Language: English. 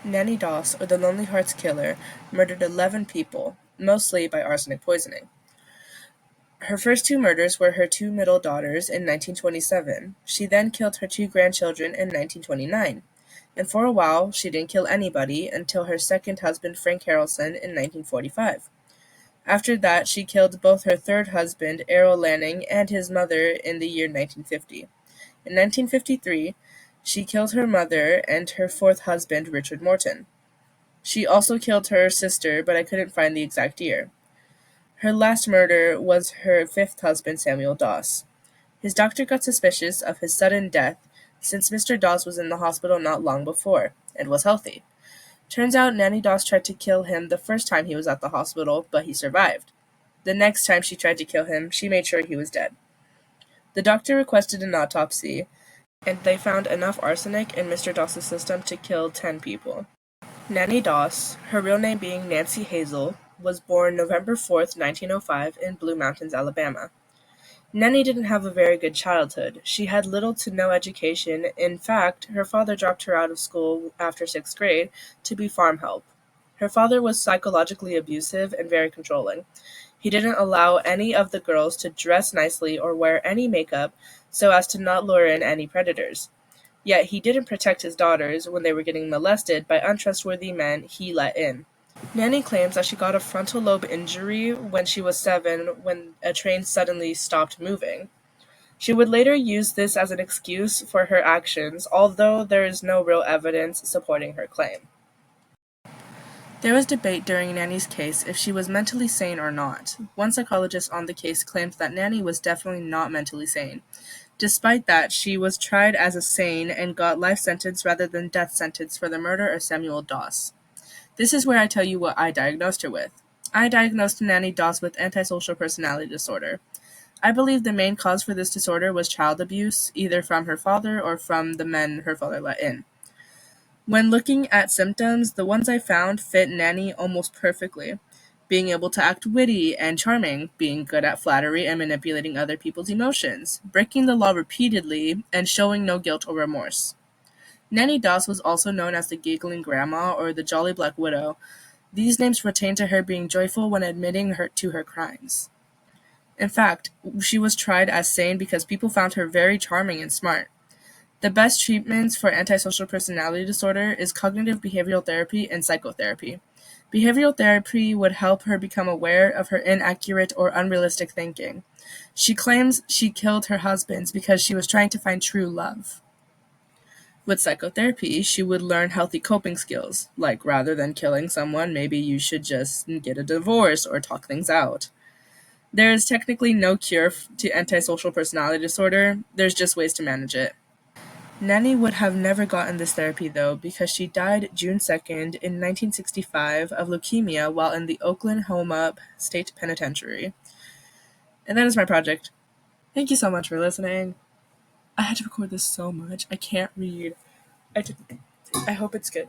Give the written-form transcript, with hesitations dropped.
Nannie Doss, or the Lonely Hearts Killer, murdered 11 people, mostly by arsenic poisoning. Her first two murders were her two middle daughters in 1927. She then killed her two grandchildren in 1929. And for a while, she didn't kill anybody until her second husband, Frank Harrelson, in 1945. After that, she killed both her third husband, Errol Lanning, and his mother in the year 1950. In 1953, she killed her mother and her fourth husband, Richard Morton. She also killed her sister, but I couldn't find the exact year. Her last murder was her fifth husband, Samuel Doss. His doctor got suspicious of his sudden death since Mr. Doss was in the hospital not long before and was healthy. Turns out Nannie Doss tried to kill him the first time he was at the hospital, but he survived. The next time she tried to kill him, she made sure he was dead. The doctor requested an autopsy, and they found enough arsenic in Mr. Doss's system to kill 10 people. Nannie Doss, her real name being Nancy Hazel, was born November 4th, 1905 in Blue Mountains, Alabama. Nannie didn't have a very good childhood. She had little to no education. In fact, her father dropped her out of school after 6th grade to be farm help. Her father was psychologically abusive and very controlling. He didn't allow any of the girls to dress nicely or wear any makeup so as to not lure in any predators. Yet he didn't protect his daughters when they were getting molested by untrustworthy men he let in. Nannie claims that she got a frontal lobe injury when she was 7 when a train suddenly stopped moving. She would later use this as an excuse for her actions, although there is no real evidence supporting her claim. There was debate during Nannie's case if she was mentally sane or not. One psychologist on the case claimed that Nannie was definitely not mentally sane. Despite that, she was tried as a sane and got life sentence rather than death sentence for the murder of Samuel Doss. This is where I tell you what I diagnosed her with. I diagnosed Nannie Doss with antisocial personality disorder. I believe the main cause for this disorder was child abuse, either from her father or from the men her father let in. When looking at symptoms, the ones I found fit Nannie almost perfectly. Being able to act witty and charming, being good at flattery and manipulating other people's emotions, breaking the law repeatedly, and showing no guilt or remorse. Nannie Doss was also known as the Giggling Grandma or the Jolly Black Widow. These names pertain to her being joyful when admitting to her crimes. In fact, she was tried as sane because people found her very charming and smart. The best treatments for antisocial personality disorder is cognitive behavioral therapy and psychotherapy. Behavioral therapy would help her become aware of her inaccurate or unrealistic thinking. She claims she killed her husbands because she was trying to find true love. With psychotherapy, she would learn healthy coping skills, like rather than killing someone, maybe you should just get a divorce or talk things out. There is technically no cure to antisocial personality disorder, there's just ways to manage it. Nannie would have never gotten this therapy though because she died June 2nd in 1965 of leukemia while in the Oklahoma State Penitentiary. And that is my project. Thank you so much for listening. I had to record this so much. I can't read. I hope it's good.